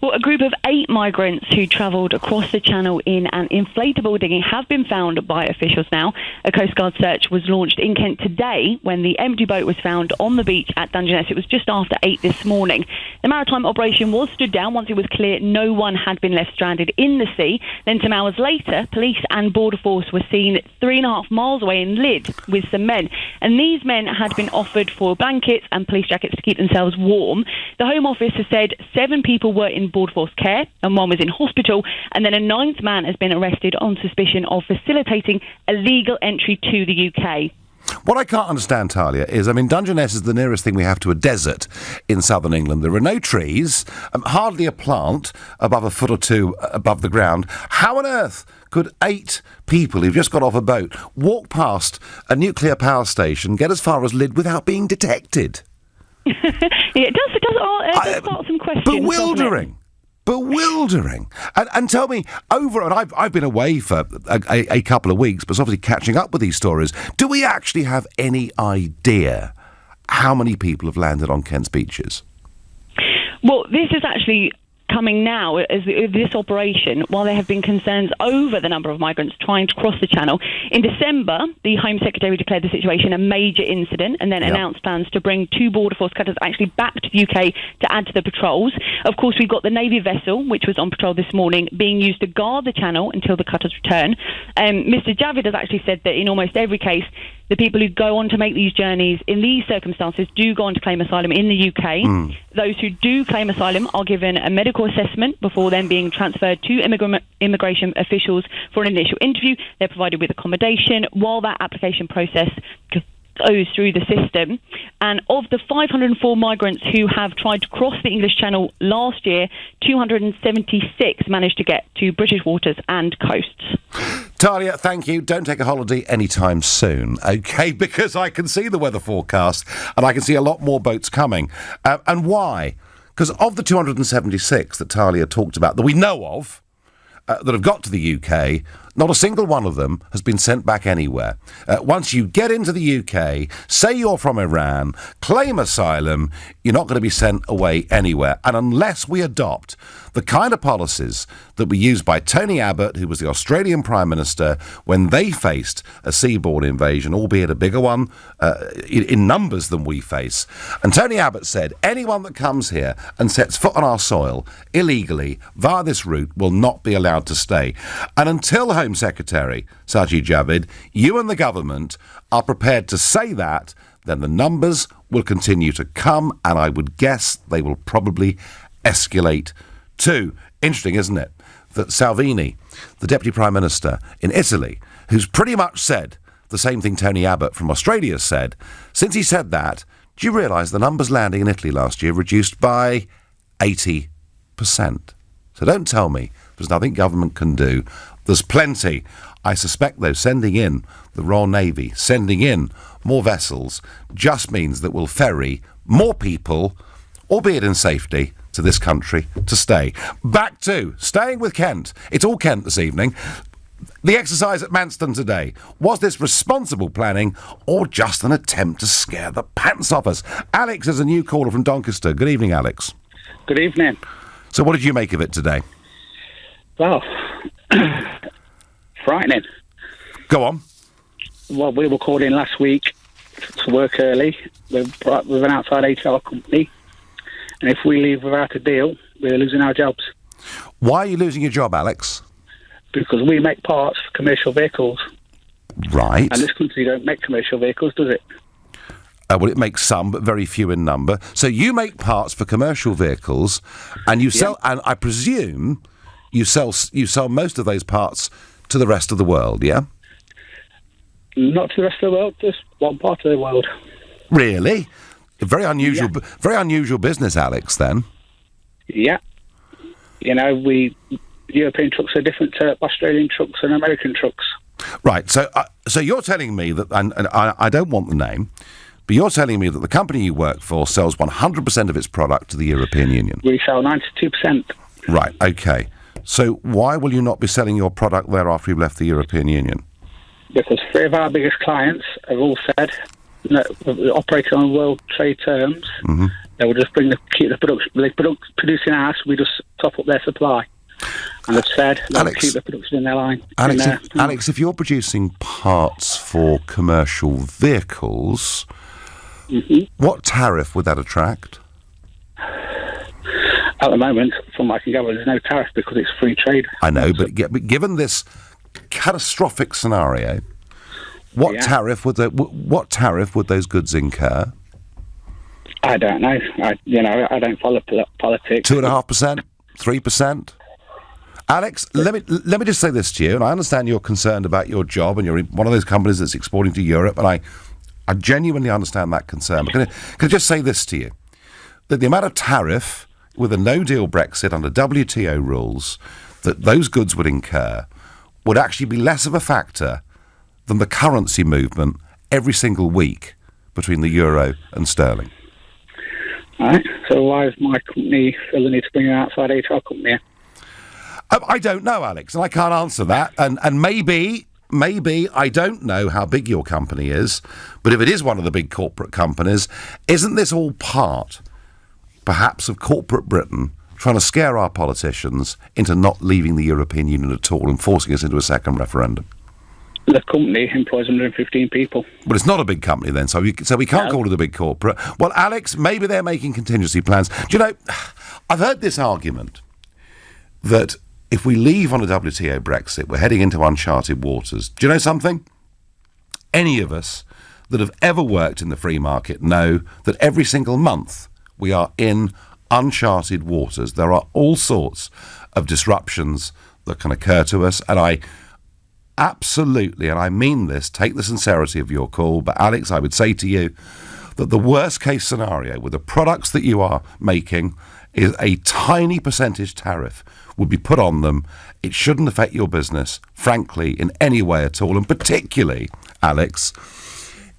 Speaker 32: Well, a group of 8 migrants who travelled across the channel in an inflatable dinghy have been found by officials now. A Coast Guard search was launched in Kent today when the empty boat was found on the beach at Dungeness. It was just after 8 this morning. The maritime operation was stood down once it was clear no one had been left stranded in the sea. Then some hours later, police and border force were seen 3.5 miles away in Lydd with some men. And these men had been offered for blankets and police jackets to keep themselves warm. The Home Office has said 7 people were in border force care and 1 was in hospital, and then a 9th man has been arrested on suspicion of facilitating illegal entry to the UK.
Speaker 3: What I can't understand, Talia, is, I mean, Dungeness is the nearest thing we have to a desert in southern England. There are no trees, hardly a plant above a foot or 2 above the ground. How on earth could 8 people who've just got off a boat walk past a nuclear power station, get as far as Lydd without being detected?
Speaker 32: It does start some questions.
Speaker 3: Bewildering. And tell me, I've been away for a couple of weeks, but obviously catching up with these stories, do we actually have any idea how many people have landed on Kent's beaches?
Speaker 32: Well, this is actually coming now as this operation, while there have been concerns over the number of migrants trying to cross the channel. In December, the Home Secretary declared the situation a major incident and then announced plans to bring 2 Border Force cutters actually back to the UK to add to the patrols. Of course, we've got the Navy vessel, which was on patrol this morning, being used to guard the channel until the cutters return. Mr. Javid has actually said that in almost every case, the people who go on to make these journeys in these circumstances do go on to claim asylum in the UK. Those who do claim asylum are given a medical assessment before then being transferred to immigration officials for an initial interview. They're provided with accommodation while that application process goes through the system. And of the 504 migrants who have tried to cross the English Channel last year, 276 managed to get to British waters and coasts.
Speaker 3: Talia, thank you. Don't take a holiday anytime soon, OK? Because I can see the weather forecast and I can see a lot more boats coming. And why? Because of the 276 that Talia talked about, that we know of, that have got to the UK, not a single one of them has been sent back anywhere. Once you get into the UK, say you're from Iran, claim asylum, you're not going to be sent away anywhere. And unless we adopt the kind of policies that were used by Tony Abbott, who was the Australian Prime Minister, when they faced a seaborne invasion, albeit a bigger one in numbers than we face. And Tony Abbott said, anyone that comes here and sets foot on our soil illegally via this route will not be allowed to stay. And until Home Secretary Sajid Javid, you and the government are prepared to say that, then the numbers will continue to come, and I would guess they will probably escalate too. Interesting, isn't it, that Salvini, the Deputy Prime Minister in Italy, who's pretty much said the same thing Tony Abbott from Australia said, since he said that, do you realise the numbers landing in Italy last year reduced by 80%? So don't tell me there's nothing government can do. There's plenty. I suspect, though, sending in the Royal Navy, sending in more vessels, just means that we'll ferry more people, albeit in safety, to this country to stay. Back to staying with Kent. It's all Kent this evening. The exercise at Manston today. Was this responsible planning or just an attempt to scare the pants off us? Alex is a new caller from Doncaster. Good evening, Alex.
Speaker 6: Good evening.
Speaker 3: So what did you make of it today?
Speaker 6: Well, frightening.
Speaker 3: Go on.
Speaker 6: Well, we were called in last week to work early with an outside HR company, and if we leave without a deal, we're losing our jobs.
Speaker 3: Why are you losing your job, Alex?
Speaker 6: Because we make parts for commercial vehicles.
Speaker 3: Right.
Speaker 6: And this country don't make commercial vehicles, does it?
Speaker 3: Well, it makes some, but very few in number. So you make parts for commercial vehicles, and you sell, and I presume you sell most of those parts to the rest of the world, yeah?
Speaker 6: Not to the rest of the world, just one part of the world.
Speaker 3: Really? Very unusual business, Alex, then.
Speaker 6: Yeah. You know, European trucks are different to Australian trucks and American trucks.
Speaker 3: Right, so you're telling me that, and I don't want the name, but you're telling me that the company you work for sells 100% of its product to the European Union.
Speaker 6: We sell 92%.
Speaker 3: Right, okay. So why will you not be selling your product there after you've left the European Union?
Speaker 6: Because 3 of our biggest clients have all said that operating on world trade terms, they will just keep the production. They produce in ours, we just top up their supply. And they've said they'll keep the production in their line.
Speaker 3: Alex, if you're producing parts for commercial vehicles, what tariff would that attract?
Speaker 6: At the moment, from what I can gather, there's no tariff because it's free trade.
Speaker 3: I know, but given this catastrophic scenario, what tariff would those goods incur?
Speaker 6: I don't know. I don't follow politics.
Speaker 3: 2.5%, 3%. Alex, let me just say this to you, and I understand you're concerned about your job, and you're in one of those companies that's exporting to Europe, and I genuinely understand that concern. But can I just say this to you, that the amount of tariff with a no-deal Brexit under WTO rules that those goods would incur would actually be less of a factor than the currency movement every single week between the euro and sterling.
Speaker 6: All right. So why does my company feel the need to bring an outside HR company in?
Speaker 3: I don't know, Alex, and I can't answer that. And maybe I don't know how big your company is, but if it is one of the big corporate companies, isn't this all part, perhaps, of corporate Britain trying to scare our politicians into not leaving the European Union at all and forcing us into a second referendum?
Speaker 6: The company employs 115 people.
Speaker 3: But it's not a big company then, so we can't call it a big corporate. Well, Alex, maybe they're making contingency plans. Do you know, I've heard this argument that if we leave on a WTO Brexit, we're heading into uncharted waters. Do you know something? Any of us that have ever worked in the free market know that every single month we are in uncharted waters. There are all sorts of disruptions that can occur to us, and I absolutely, and I mean this, take the sincerity of your call, but Alex, I would say to you that the worst case scenario with the products that you are making is a tiny percentage tariff would be put on them. It shouldn't affect your business, frankly, in any way at all, and particularly, Alex,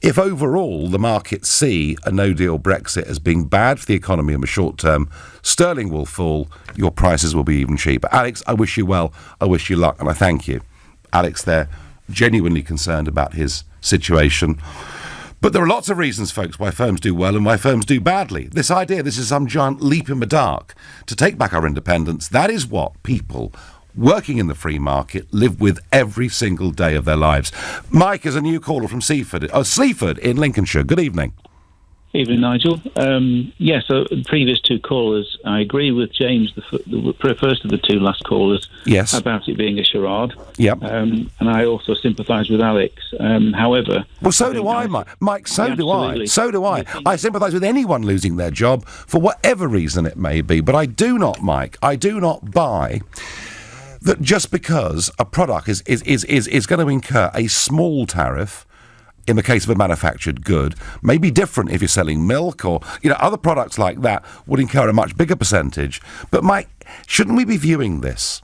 Speaker 3: if overall the markets see a no-deal Brexit as being bad for the economy in the short term, sterling will fall, your prices will be even cheaper. Alex, I wish you well, I wish you luck, and I thank you. Alex there, genuinely concerned about his situation. But there are lots of reasons, folks, why firms do well and why firms do badly. This idea, this is some giant leap in the dark to take back our independence, that is what people working in the free market live with every single day of their lives. Mike is a new caller from Sleaford in Lincolnshire. Good evening.
Speaker 8: Evening, Nigel. So the previous two callers, I agree with James, the first of the two last callers,
Speaker 3: yes,
Speaker 8: about it being a charade.
Speaker 3: Yep.
Speaker 8: And I also sympathise with Alex. However...
Speaker 3: Well, so do I, Mike. So do I. So do I. I sympathise with anyone losing their job for whatever reason it may be. But I do not, Mike, I do not buy that just because a product is going to incur a small tariff, in the case of a manufactured good, may be different if you're selling milk or, other products like that would incur a much bigger percentage. But, Mike, shouldn't we be viewing this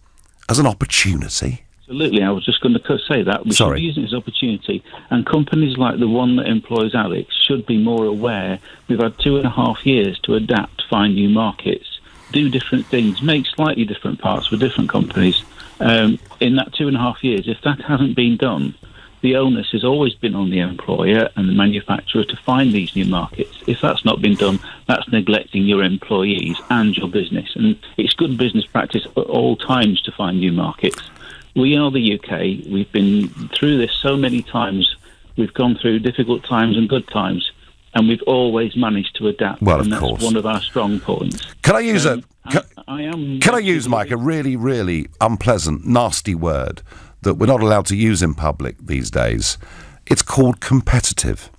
Speaker 3: as an opportunity?
Speaker 8: Absolutely. I was just going to say that. We should be using it as opportunity. And companies like the one that employs Alex should be more aware. We've had 2.5 years to adapt, find new markets, do different things, make slightly different parts for different companies. In that 2.5 years, if that hasn't been done, the onus has always been on the employer and the manufacturer to find these new markets. If that's not been done, that's neglecting your employees and your business. And it's good business practice at all times to find new markets. We are the UK. We've been through this so many times. We've gone through difficult times and good times, and we've always managed to adapt.
Speaker 3: Well, of
Speaker 8: and that's
Speaker 3: course.
Speaker 8: One of our strong points.
Speaker 3: Can I use Can I use, Mike, a really, really unpleasant, nasty word that we're not allowed to use in public these days? It's called competitive.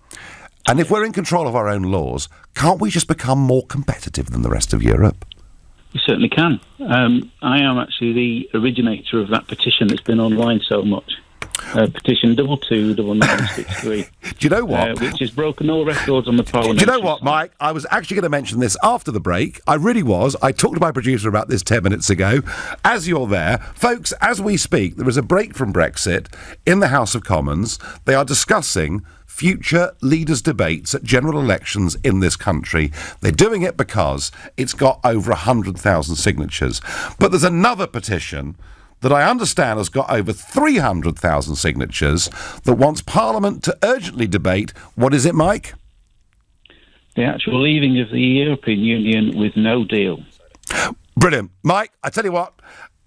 Speaker 3: And if we're in control of our own laws, can't we just become more competitive than the rest of Europe?
Speaker 8: We certainly can. I am actually the originator of that petition that's been online so much. Petition 22963.
Speaker 3: Do you know what?
Speaker 8: Which has broken all records on the Parliamentary.
Speaker 3: Do you know what, Mike? I was actually going to mention this after the break. I really was. I talked to my producer about this 10 minutes ago. As you're there, folks, as we speak, there is a break from Brexit in the House of Commons. They are discussing future leaders' debates at general elections in this country. They're doing it because it's got over 100,000 signatures. But there's another petition that I understand has got over 300,000 signatures that wants Parliament to urgently debate, what is it, Mike?
Speaker 8: The actual leaving of the European Union with no deal.
Speaker 3: Brilliant. Mike, I tell you what,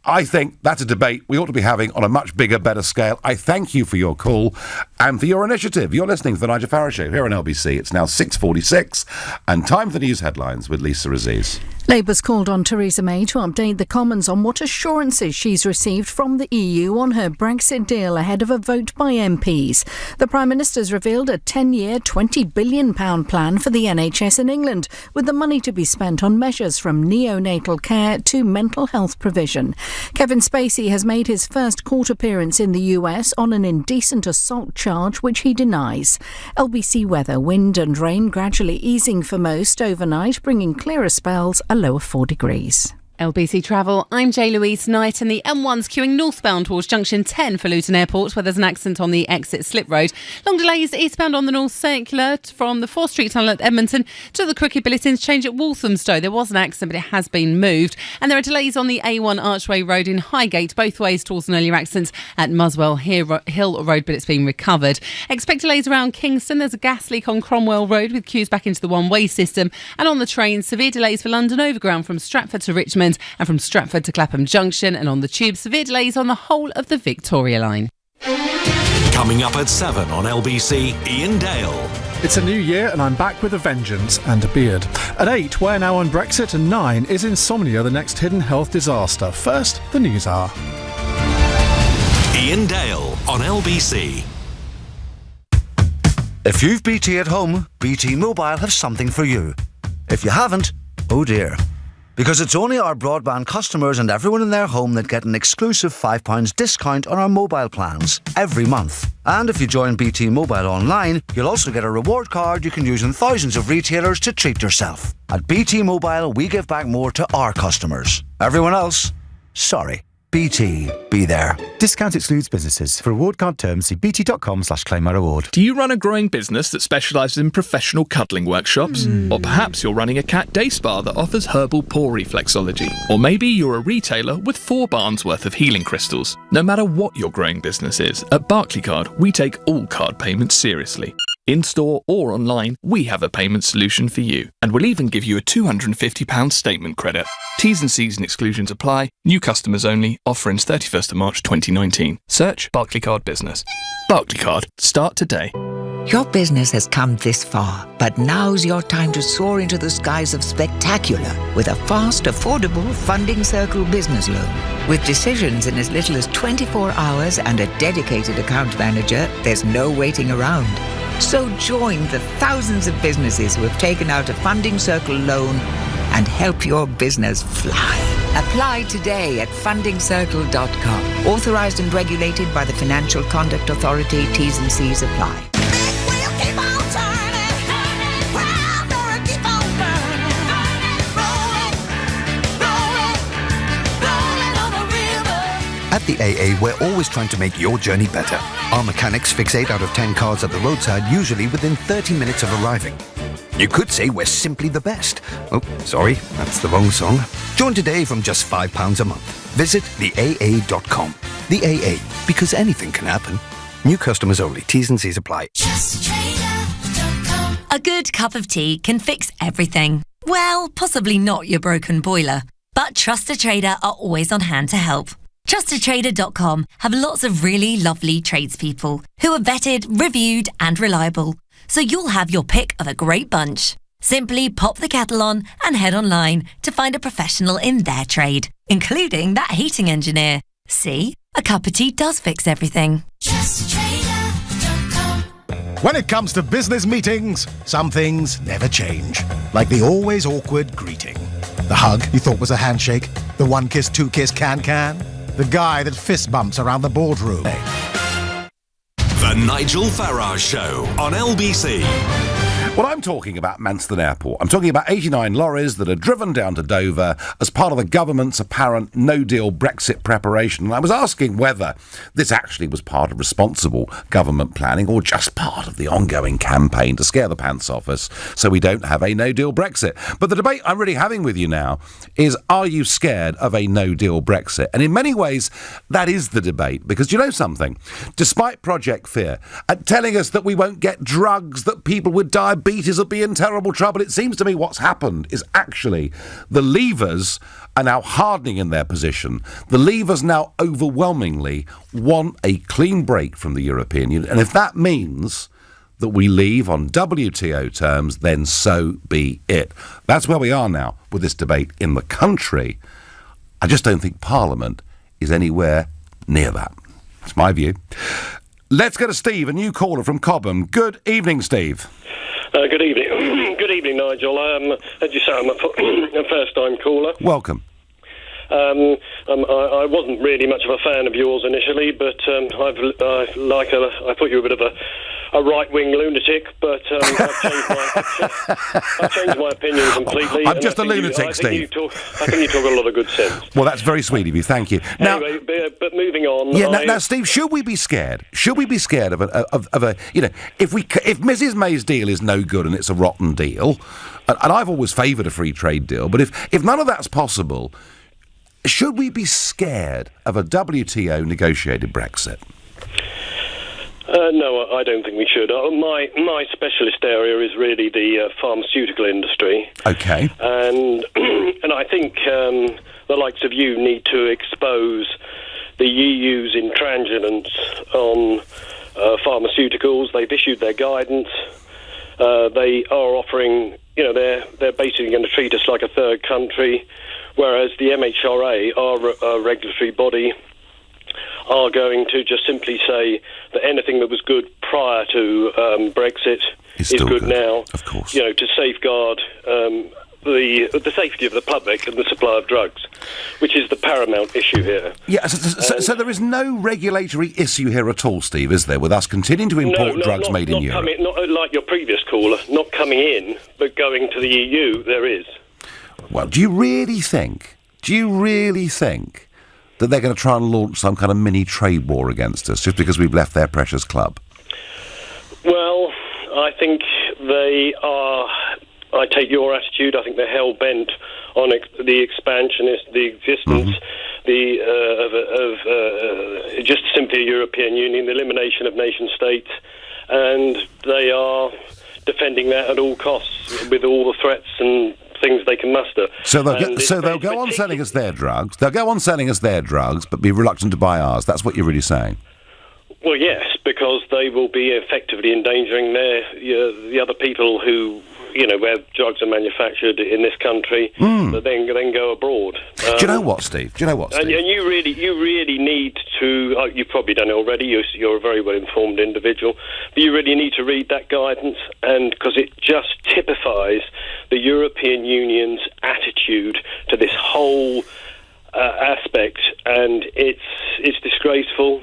Speaker 3: I think that's a debate we ought to be having on a much bigger, better scale. I thank you for your call and for your initiative. You're listening to the Nigel Farage Show here on LBC. It's now 6:46 and time for the news headlines with Lisa Aziz.
Speaker 10: Labour's called on Theresa May to update the Commons on what assurances she's received from the EU on her Brexit deal ahead of a vote by MPs. The Prime Minister's revealed a 10-year, £20 billion plan for the NHS in England, with the money to be spent on measures from neonatal care to mental health provision. Kevin Spacey has made his first court appearance in the US on an indecent assault charge, which he denies. LBC weather, wind and rain gradually easing for most overnight, bringing clearer spells, a low of 4 degrees.
Speaker 9: LBC Travel, I'm J-Louise Knight, and the M1's queuing northbound towards junction 10 for Luton Airport, where there's an accident on the exit slip road. Long delays eastbound on the North Circular from the 4th Street Tunnel at Edmonton to the Crooked Billet interchange at Walthamstow. There was an accident, but it has been moved. And there are delays on the A1 Archway Road in Highgate, both ways towards an earlier accident at Muswell Hill Road, but it's been recovered. Expect delays around Kingston. There's a gas leak on Cromwell Road with queues back into the one-way system. And on the train, severe delays for London Overground from Stratford to Richmond Richmond and from Stratford to Clapham Junction, and on the tube, severe delays on the whole of the Victoria line.
Speaker 1: Coming up at 7 on LBC, Ian Dale.
Speaker 2: It's a new year and I'm back with a vengeance and a beard. At 8, we're now on Brexit, and 9, is insomnia the next hidden health disaster? First, the news hour.
Speaker 1: Ian Dale on LBC.
Speaker 5: If you've BT at home, BT Mobile have something for you. If you haven't, oh dear. Because it's only our broadband customers and everyone in their home that get an exclusive £5 discount on our mobile plans every month. And if you join BT Mobile online, you'll also get a reward card you can use in thousands of retailers to treat yourself. At BT Mobile, we give back more to our customers. Everyone else, sorry. BT, be there.
Speaker 11: Discount excludes businesses. For reward card terms, see bt.com/claim my reward.
Speaker 12: Do you run a growing business that specialises in professional cuddling workshops? Or perhaps you're running a cat day spa that offers herbal paw reflexology? Or maybe you're a retailer with 4 barns worth of healing crystals? No matter what your growing business is, at Barclaycard, we take all card payments seriously. In-store or online, we have a payment solution for you. And we'll even give you a £250 statement credit. T's and C's and exclusions apply. New customers only. Offer ends 31st of March 2019. Search Barclaycard Business. Barclaycard. Start today.
Speaker 13: Your business has come this far, but now's your time to soar into the skies of spectacular with a fast, affordable Funding Circle business loan. With decisions in as little as 24 hours and a dedicated account manager, there's no waiting around. So join the thousands of businesses who have taken out a Funding Circle loan and help your business fly. Apply today at fundingcircle.com. Authorised and regulated by the Financial Conduct Authority. T's and C's apply.
Speaker 14: At the AA, we're always trying to make your journey better. Our mechanics fix 8 out of 10 cars at the roadside, usually within 30 minutes of arriving. You could say we're simply the best. Oh, sorry, that's the wrong song. Join today from just £5 a month. Visit theaa.com. The AA, because anything can happen. New customers only. T's and C's apply.
Speaker 27: A good cup of tea can fix everything. Well, possibly not your broken boiler, but Trusted Trader are always on hand to help. TrustedTrader.com have lots of really lovely tradespeople who are vetted, reviewed and reliable, so you'll have your pick of a great bunch. Simply pop the kettle on and head online to find a professional in their trade, including that heating engineer. See? A cup of tea does fix everything.
Speaker 16: When it comes to business meetings, some things never change. Like the always awkward greeting. The hug you thought was a handshake. The one kiss, two kiss, can. The guy that fist bumps around the boardroom.
Speaker 1: The Nigel Farage Show on LBC.
Speaker 3: Well, I'm talking about Manston Airport. I'm talking about 89 lorries that are driven down to Dover as part of the government's apparent no-deal Brexit preparation. And I was asking whether this actually was part of responsible government planning or just part of the ongoing campaign to scare the pants off us so we don't have a no-deal Brexit. But the debate I'm really having with you now is, are you scared of a no-deal Brexit? And in many ways, that is the debate. Because do you know something? Despite Project Fear telling us that we won't get drugs, that people with diabetes will be in terrible trouble, it seems to me what's happened is actually the Leavers are now hardening in their position. The Leavers now overwhelmingly want a clean break from the European Union. And if that means that we leave on WTO terms, then so be it. That's where we are now with this debate in the country. I just don't think Parliament is anywhere near that. That's my view. Let's go to Steve, a new caller from Cobham. Good evening, Steve.
Speaker 17: Good evening. Good evening, Nigel. As you say, I'm a first-time caller.
Speaker 3: Welcome.
Speaker 17: I wasn't really much of a fan of yours initially, but I thought you were a bit of a right-wing lunatic, but I've changed my opinion completely.
Speaker 3: I'm just a lunatic, Steve.
Speaker 17: I think you talk a lot of good sense.
Speaker 3: Well, that's very sweet of you. Thank you. Now,
Speaker 17: anyway, but moving on.
Speaker 3: Yeah. Now, Steve, should we be scared? Should we be scared of a if Mrs. May's deal is no good and it's a rotten deal, and I've always favoured a free trade deal, but if none of that's possible, should we be scared of a WTO negotiated Brexit?
Speaker 17: No, I don't think we should. My specialist area is really the pharmaceutical industry.
Speaker 3: Okay.
Speaker 17: And I think the likes of you need to expose the EU's intransigence on pharmaceuticals. They've issued their guidance. They are offering, they're basically going to treat us like a third country, whereas the MHRA, our regulatory body, are going to just simply say that anything that was good prior to Brexit is good now.
Speaker 3: Of course.
Speaker 17: To safeguard the safety of the public and the supply of drugs, which is the paramount issue here.
Speaker 3: Yeah, so there is no regulatory issue here at all, Steve, is there, with us continuing to import drugs made in Europe?
Speaker 17: Not like your previous caller, not coming in, but going to the EU, there is.
Speaker 3: Well, do you really think that they're going to try and launch some kind of mini trade war against us just because we've left their precious club?
Speaker 17: Well, I think they are. I take your attitude. I think they're hell-bent on the expansionist, the existence, of just simply a European Union, the elimination of nation-states, and they are defending that at all costs with all the threats and things they can muster.
Speaker 3: So they'll go on selling us their drugs. They'll go on selling us their drugs, but be reluctant to buy ours. That's what you're really saying.
Speaker 17: Well, yes, because they will be effectively endangering the other people who, where drugs are manufactured in this country, but then go abroad.
Speaker 3: Do you know what, Steve?
Speaker 17: And you really need to. You've probably done it already. You're a very well informed individual, but you really need to read that guidance, and because it just typifies the European Union's attitude to this whole aspect, and it's disgraceful.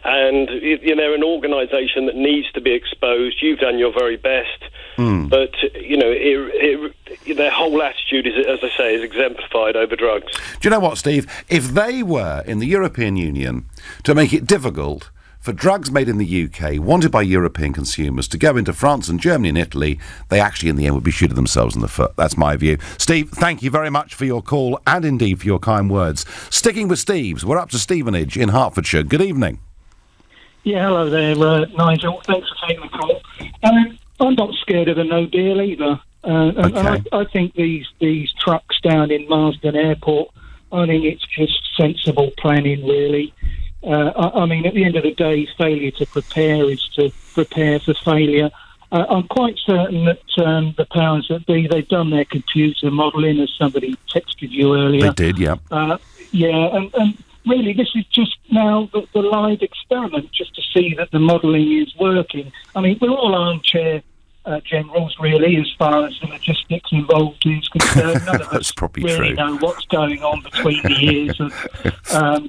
Speaker 17: And they're an organisation that needs to be exposed. You've done your very best, but their whole attitude is, as I say, is exemplified over drugs.
Speaker 3: Do you know what, Steve? If they were in the European Union to make it difficult for drugs made in the UK, wanted by European consumers, to go into France and Germany and Italy, they actually, in the end, would be shooting themselves in the foot. That's my view. Steve, thank you very much for your call and indeed for your kind words. Sticking with Steve's, we're up to Stevenage in Hertfordshire. Good evening.
Speaker 4: Yeah, hello there, Nigel. Thanks for taking the call. I'm not scared of a no deal either. And I think these trucks down in Manston Airport, I think it's just sensible planning, really. I mean, at the end of the day, failure to prepare is to prepare for failure. I'm quite certain that the powers that be, they've done their computer modelling, as somebody texted you earlier.
Speaker 3: They did, yeah.
Speaker 4: And really, this is just now the live experiment, just to see that the modelling is working. I mean, we're all armchair generals, really, as far as the logistics involved is concerned. None of us really know what's going on between the ears of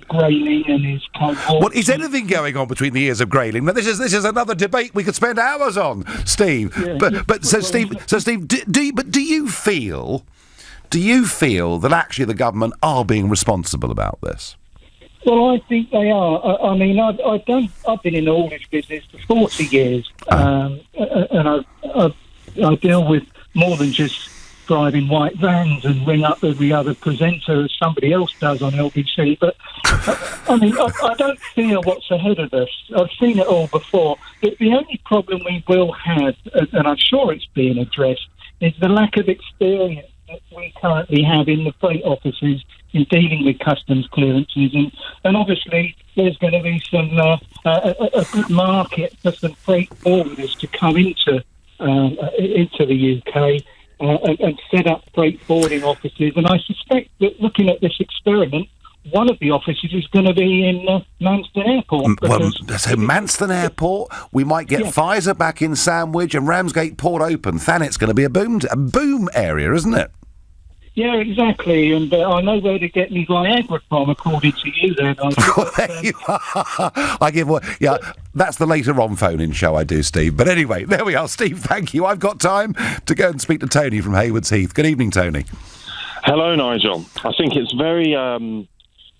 Speaker 4: Grayling and his cohort.
Speaker 3: What is anything going on between the ears of Grayling? This is another debate we could spend hours on, Steve. Steve, do you feel that actually the government are being responsible about this?
Speaker 4: Well, I think they are. I mean, I've been in the haulage business for 40 years, and I deal with more than just driving white vans and ring up every other presenter as somebody else does on LBC. But I mean, I don't fear what's ahead of us. I've seen it all before. The only problem we will have, and I'm sure it's being addressed, is the lack of experience that we currently have in the freight offices in dealing with customs clearances, and obviously there's going to be some a good market for some freight forwarders to come into the UK and set up freight forwarding offices. And I suspect that looking at this experiment, one of the offices is going to be in Manston Airport.
Speaker 3: So Manston Airport, we might get Pfizer back in Sandwich and Ramsgate Port open. Thanet's going to be a boom area, isn't it?
Speaker 4: Yeah, exactly, and I know where to get me Viagra from, according to you then.
Speaker 3: There you are. That's the later on phone-in show I do, Steve. But anyway, there we are. Steve, thank you. I've got time to go and speak to Tony from Haywards Heath. Good evening, Tony.
Speaker 7: Hello, Nigel. I think it's very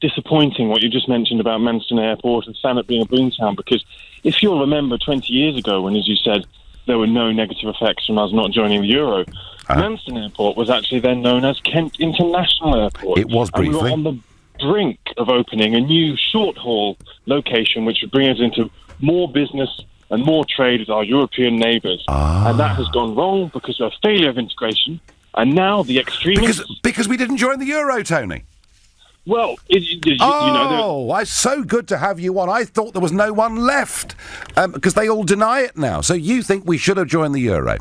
Speaker 7: disappointing what you just mentioned about Manston Airport and Thanet being a boomtown, because if you'll remember 20 years ago when, as you said, there were no negative effects from us not joining the Euro, Manston Airport was actually then known as Kent International Airport.
Speaker 3: It was briefly.
Speaker 7: And we were on the brink of opening a new short-haul location which would bring us into more business and more trade with our European neighbours. And that has gone wrong because of a failure of integration. And now the extremists...
Speaker 3: Because we didn't join the euro, Tony.
Speaker 7: Well,
Speaker 3: it's so good to have you on. I thought there was no one left because they all deny it now. So you think we should have joined the euro?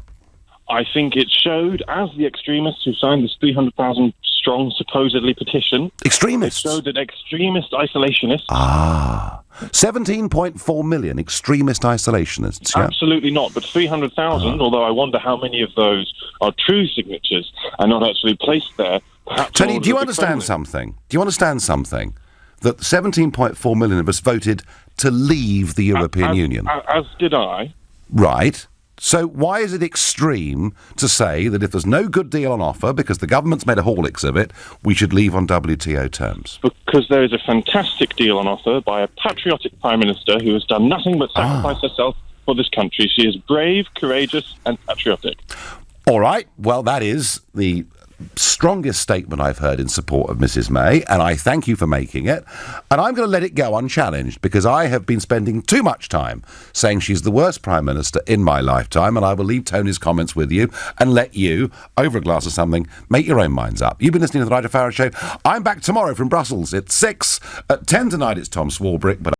Speaker 7: I think it showed, as the extremists who signed this 300,000 strong, supposedly petition...
Speaker 3: Extremists?
Speaker 7: It showed that extremist isolationists...
Speaker 3: 17.4 million extremist isolationists, yeah?
Speaker 7: Absolutely not, but 300,000, although I wonder how many of those are true signatures and not actually placed there.
Speaker 3: Tony, do you understand something? Do you understand something? That 17.4 million of us voted to leave the European Union.
Speaker 7: As did I.
Speaker 3: Right. So why is it extreme to say that if there's no good deal on offer, because the government's made a Horlicks of it, we should leave on WTO terms?
Speaker 7: Because there is a fantastic deal on offer by a patriotic Prime Minister who has done nothing but sacrifice herself for this country. She is brave, courageous and patriotic.
Speaker 3: All right. Well, that is the strongest statement I've heard in support of Mrs May, and I thank you for making it. And I'm going to let it go unchallenged because I have been spending too much time saying she's the worst Prime Minister in my lifetime, and I will leave Tony's comments with you and let you, over a glass of something, make your own minds up. You've been listening to The Nigel Farage Show. I'm back tomorrow from Brussels at 6. At 10 tonight it's Tom Swarbrick, but